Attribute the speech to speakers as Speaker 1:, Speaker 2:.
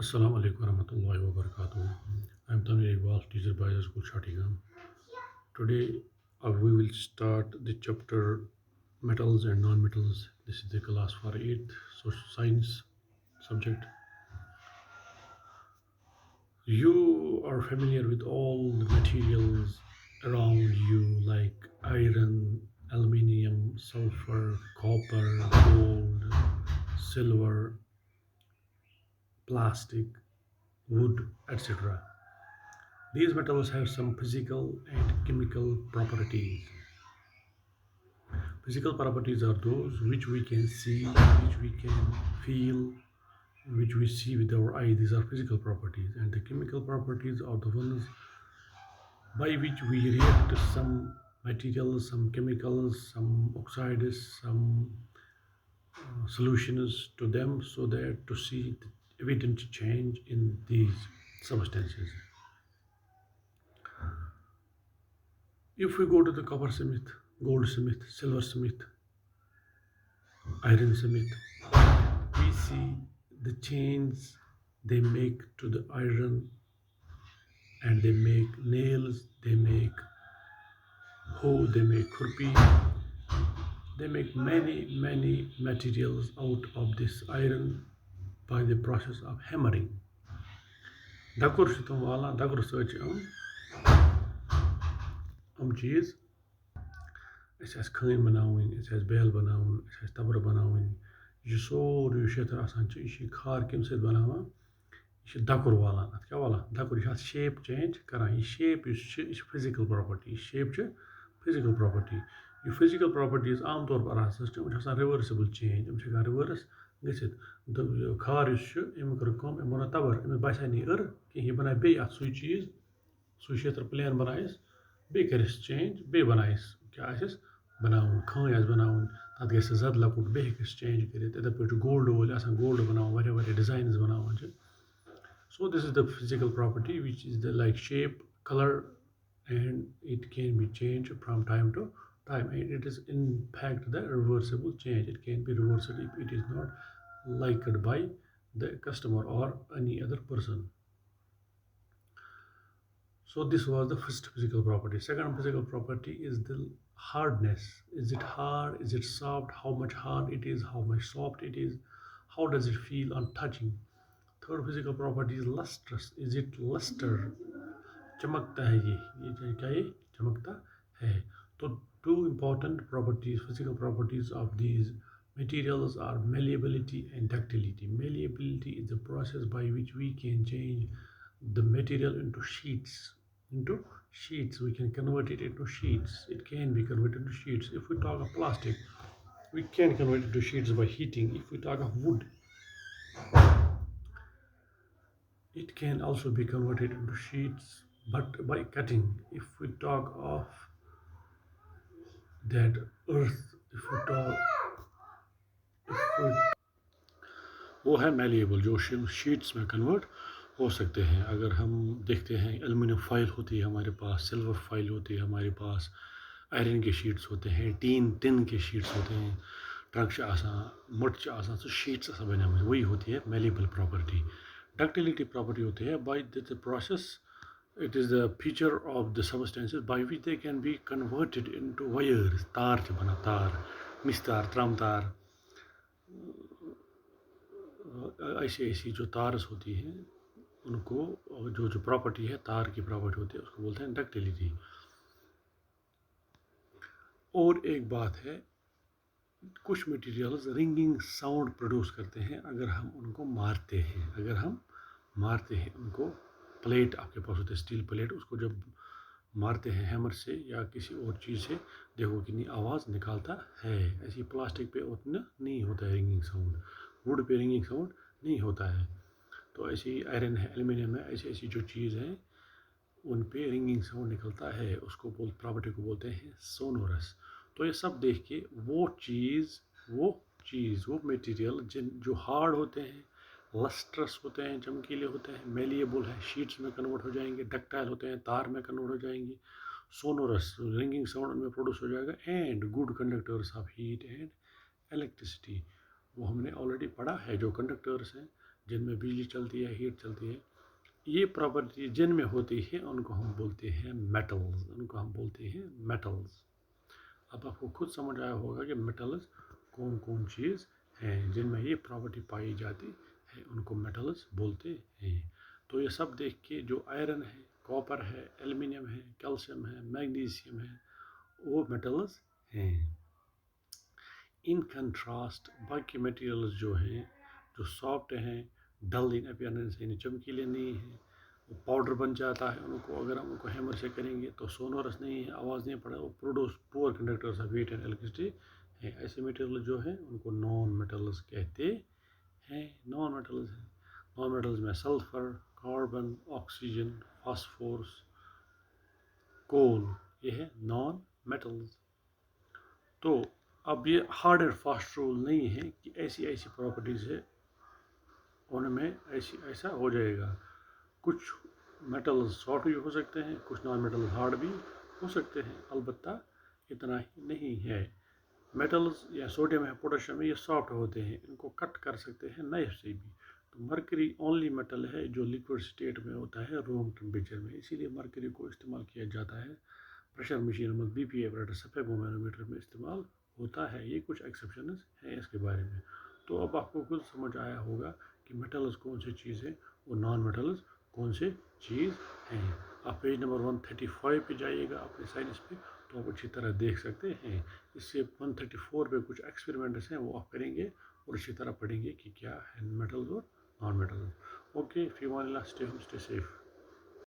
Speaker 1: Assalamu alaikum warahmatullahi wabarakatuh. I'm Tanvir Iqbal, teacher by the school Shatigam. Today we will start the chapter metals and non-metals. This is the class for 8th social science subject. You are familiar with all the materials around you like iron, aluminium, sulfur, copper, gold, silver, plastic, wood, etc. These metals have some physical and chemical properties. Physical properties are those which we can see, which we can feel, which we see with our eye. These are physical properties. And the chemical properties are the ones by which we react to some materials, some chemicals, some oxides, some solutions to them so that to see the evident change in these substances. If we go to the coppersmith, goldsmith, silversmith, ironsmith, we see the chains they make to the iron, and they make nails, they make hoe, they make khurpi, they make many materials out of this iron by the process of hammering. دکر چھِ تِم والان دکرٕ سۭتۍ چھِ یِم چیٖز اَسہِ آسہِ خٲنۍ بَناوٕنۍ اَسہِ آسہِ بیل بَناوُن اَسہِ آسہِ تَبرٕ بَناوٕنۍ یہِ چھُ سورُے یُس یَتھ آسان چھِ یہِ چھِ یہِ کھار کَمہِ سۭتۍ بَناوان یہِ چھِ دَکُر والان اَتھ کیٛاہ والان دَکُر یہِ چھِ اَتھ شیپ چینٛج کَران یہِ شیپ یُس چھِ یہِ چھِ فِزِکَل پرٛاپَرٹی یہِ شیپ چھِ فِزِکَل پرٛاپَرٹی یہِ فِزِکَل پرٛاپَرٹیٖز عام طور پر آسان چھِ یِم چھِ آسان رِؤرسِبٕل چینٛج یِم چھِ ہٮ۪کان رِؤرٕس گٔژھِتھ کھار یُس چھُ أمۍ کٔر کٲم أمۍ بنوو تَبر أمِس باسے نہٕ یہِ کینٛہہ یہِ بنایہِ بیٚیہِ اَتھ سُے چیٖز سُے شیتر پٕلین بنایَس بیٚیہِ کَرٮ۪س چینٛج بیٚیہِ بنایَس کیٛاہ آسٮ۪س بناوُن خٲنۍ آسہِ بناوُن تَتھ گژھِ سُہ زَدٕ لۄکُٹ بیٚیہِ ہیٚکٮ۪س چینٛج کٔرِتھ یِتھَے پٲٹھۍ چھُ گولڈ وٲلۍ آسان گولڈ بناوان واریاہ ڈِزاینٕز بناوان چھِ So this is the physical property which is the like shape, color, and it can be changed from time to time. And it is in fact the reversible change. It can be reversed if it is not liked by the customer or any other person. So this was the first physical property. Second physical property is the hardness. Is it hard? Is it soft? How much hard it is? How much soft it is? How does it feel on touching? Third physical property is lustrous. Is it luster? चमकता है ये क्या ये चमकता है तो two important properties physical properties of these materials are malleability and ductility. Malleability is the process by which we can change the material into sheets. We can convert it into sheets. It can be converted into sheets. If we talk of plastic, we can convert it to sheets by heating. If we talk of wood, it can also be converted into sheets but by cutting. If we talk of that earth, وہ ہے malleable جو sheets میں convert ہو سکتے ہیں. اگر ہم دیکھتے ہیں ایلومینیم فائل ہوتی ہے ہمارے پاس, سلور فائل ہوتی ہے ہمارے پاس, آئرن کے شیٹس ہوتے ہیں, ٹن کے شیٹس ہوتے ہیں, ٹرک چھِ آسان, مٹ چھِ آسان, سُہ شیٹس آسان بنیامٕتۍ وہی ہوتی ہے میلیبل پراپرٹی. Ductility property ہوتی ہے by the process. It is the feature of the substances by which they can be converted into wires. تار چھِ بنان تار, مِس تار, ترام تار, ایسی جو تارس ہوتی ہیں ان کو جو پراپرٹی ہے تار کی پراپرٹی ہوتی ہے اس کو بولتے ہیں ڈکٹیلیٹی. اور ایک بات ہے کچھ مٹیریلز رنگنگ ساؤنڈ پروڈیوس کرتے ہیں اگر ہم ان کو مارتے ہیں ان کو. پلیٹ آپ کے پاس ہوتا ہے اسٹیل پلیٹ, اس کو جب مارتے ہیں ہیمر سے یا کسی اور چیز سے دیکھو کتنی آواز نکالتا ہے. ایسی پلاسٹک پہ اتنا نہیں ہوتا ہے رنگنگ ساؤنڈ, ووڈ پہ رنگنگ ساؤنڈ نہیں ہوتا ہے. تو ایسی آئرن ہے, ایلومینیم ہے, ایسی جو چیز ہیں ان پہ رنگنگ ساؤنڈ نکلتا ہے, اس کو پراپرٹی کو بولتے ہیں سونورس. تو یہ سب دیکھ کے وہ میٹیریل جو ہارڈ ہوتے ہیں, لسٹرس ہوتے ہیں, چمکیلے ہوتے ہیں, میلیبل ہے, شیٹس میں کنورٹ ہو جائیں گے, ڈکٹائل ہوتے ہیں, تار میں کنورٹ ہو جائیں گے, سونورس رنگنگ ساؤنڈ ان میں پروڈیوس ہو جائے گا, and good conductors of heat and electricity. وہ ہم نے آلریڈی پڑھا ہے جو کنڈکٹرس ہیں جن میں بجلی چلتی ہے، ہیٹ چلتی ہے، یہ پراپرٹی جن میں ہوتی ہے ان کو ہم بولتے ہیں میٹلز، ان کو ہم بولتے ہیں میٹلز۔ اب آپ کو خود سمجھ آیا ہوگا کہ میٹلز کون کون چیز ہیں جن میں یہ پراپرٹی پائی جاتی ہے، ان کو میٹلز بولتے ہیں۔ تو یہ سب دیکھ کے جو آئرن ہے، کاپر ہے، ایلومینیم ہے، کیلشیم ہے، میگنیزیم ہے، وہ میٹلز ہیں۔ ان کنٹراسٹ باقی میٹیریلز جو ہیں، جو سافٹ ہیں، ڈل ان اپیئرنس یعنی چمکیلے نہیں ہیں، وہ پاؤڈر بن جاتا ہے، ان کو اگر ہم ان کو ہیمر سے کریں گے تو سونورس نہیں ہے، آواز نہیں پڑا، وہ produce poor conductors of heat and electricity ہیں۔ ایسے میٹیریل جو ہیں ان کو نان میٹلز کہتے ہیں۔ نان میٹلز ہیں، نان میٹلز میں سلفر، کاربن، آکسیجن، فاسفورس، کول، یہ ہے نان میٹلز۔ تو اب یہ ہارڈ اینڈ فاسٹ رول نہیں ہے کہ ایسی ایسی پراپرٹیز ہے ان میں ایسا ہو جائے گا۔ کچھ میٹلز سافٹ بھی ہو سکتے ہیں، کچھ نان میٹلز ہارڈ بھی ہو سکتے ہیں، البتہ اتنا ہی نہیں ہے۔ میٹلز یا سوڈیم ہے، پوٹاشیم ہے، یہ سافٹ ہوتے ہیں، ان کو کٹ کر سکتے ہیں نائف سے بھی۔ تو مرکری اونلی میٹل ہے جو لیکوڈ سٹیٹ میں ہوتا ہے روم ٹمپریچر میں، اسی لیے مرکری کو استعمال کیا جاتا ہے پریشر مشین میں، بی پی ایپریٹس، سپیگو مینومیٹر میں استعمال ہوتا ہے۔ یہ کچھ ایکسیپشنز ہیں اس کے بارے میں۔ تو اب آپ کو خود سمجھ آیا ہوگا کہ میٹلز کون سی چیز ہے اور نان میٹلز کون سے چیز ہیں۔ آپ پیج نمبر 135 پہ جائیے گا اپنے سائنس پہ تو آپ اچھی طرح دیکھ سکتے ہیں۔ اس سے 134 پہ کچھ ایکسپیریمنٹس ہیں وہ آپ کریں گے اور اسی طرح پڑھیں گے کہ کیا ہے میٹلز اور نان میٹلز۔ اوکے، فی Aman Ullah, stay home, stay safe.